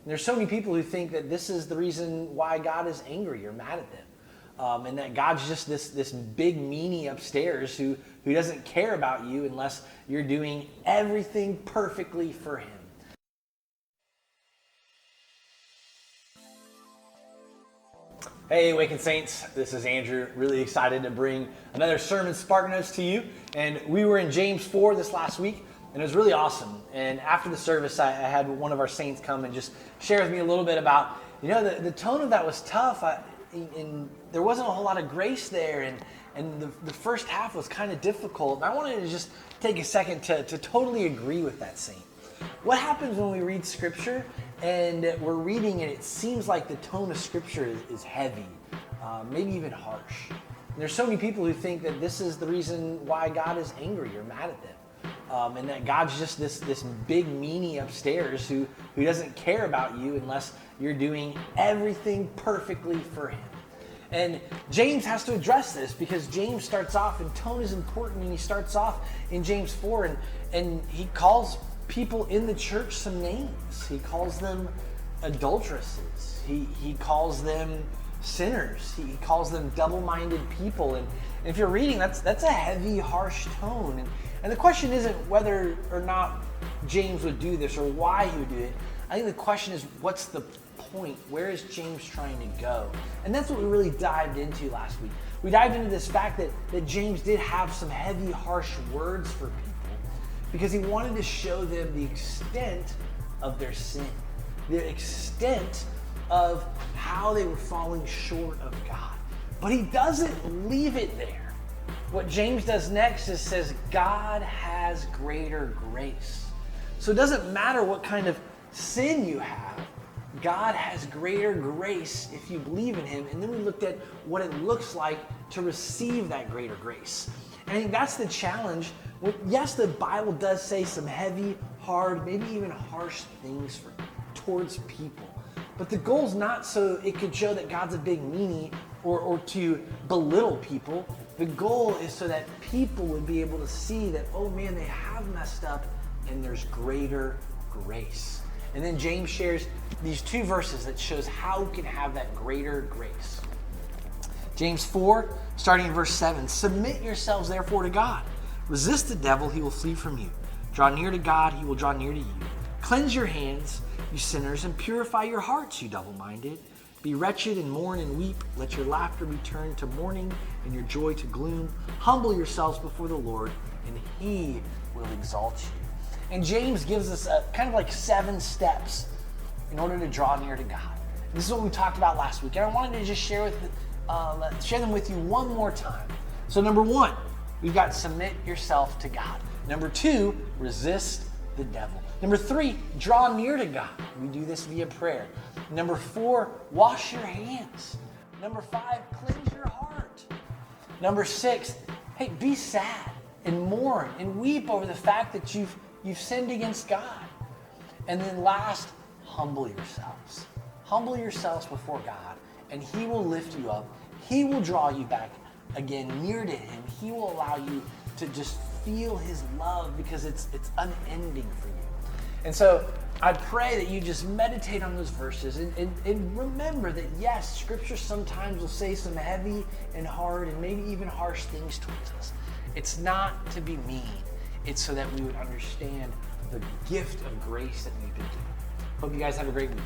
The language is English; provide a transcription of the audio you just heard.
And there's so many people who think that this is the reason why God is angry or mad at them. And that God's just this big meanie upstairs who doesn't care about you unless you're doing everything perfectly for him. Hey, Awakened Saints, this is Andrew. Really excited to bring another Sermon Spark Notes to you. And we were in James 4 this last week, and it was really awesome. And after the service, I had one of our saints come and just share with me a little bit about, the tone of that was tough. And there wasn't a whole lot of grace there, and the first half was kind of difficult. And I wanted to just take a second to totally agree with that saint. What happens when we read Scripture and we're reading and it seems like the tone of Scripture is heavy, maybe even harsh? And there's so many people who think that this is the reason why God is angry or mad at them. And that God's just this big meanie upstairs who doesn't care about you unless you're doing everything perfectly for him. And James has to address this because James starts off, and tone is important, and he starts off in James 4 and he calls people in the church some names. He calls them adulteresses. He calls them sinners. He calls them double-minded people. And if you're reading, that's a heavy, harsh tone. And the question isn't whether or not James would do this or why he would do it. I think the question is, what's the point? Where is James trying to go? And that's what we really dived into last week. We dived into this fact that James did have some heavy, harsh words for people because he wanted to show them the extent of their sin, the extent of how they were falling short of God. But he doesn't leave it there. What James does next is says, God has greater grace. So it doesn't matter what kind of sin you have, God has greater grace if you believe in him. And then we looked at what it looks like to receive that greater grace. And I think that's the challenge. Yes, the Bible does say some heavy, hard, maybe even harsh things towards people. But the goal's not so it could show that God's a big meanie or to belittle people. The goal is so that people would be able to see that, oh man, they have messed up and there's greater grace. And then James shares these two verses that shows how we can have that greater grace. James 4, starting in verse 7, submit yourselves therefore to God. Resist the devil, he will flee from you. Draw near to God, he will draw near to you. Cleanse your hands, you sinners, and purify your hearts, you double-minded. Be wretched and mourn and weep. Let your laughter be turned to mourning and your joy to gloom. Humble yourselves before the Lord, and he will exalt you. And James gives us kind of like 7 steps in order to draw near to God. And this is what we talked about last week, and I wanted to just share them with you one more time. So number 1, we've got submit yourself to God. Number 2, resist the devil. Number 3, draw near to God. We do this via prayer. Number 4, wash your hands. Number 5, cleanse your heart. Number 6, hey, be sad and mourn and weep over the fact that you've sinned against God. And then last, humble yourselves. Humble yourselves before God, and he will lift you up. He will draw you back again near to him. He will allow you to just feel his love because it's unending for you. And so I pray that you just meditate on those verses and remember that yes, Scripture sometimes will say some heavy and hard and maybe even harsh things towards us. It's not to be mean. It's so that we would understand the gift of grace that we've been given. Hope you guys have a great week.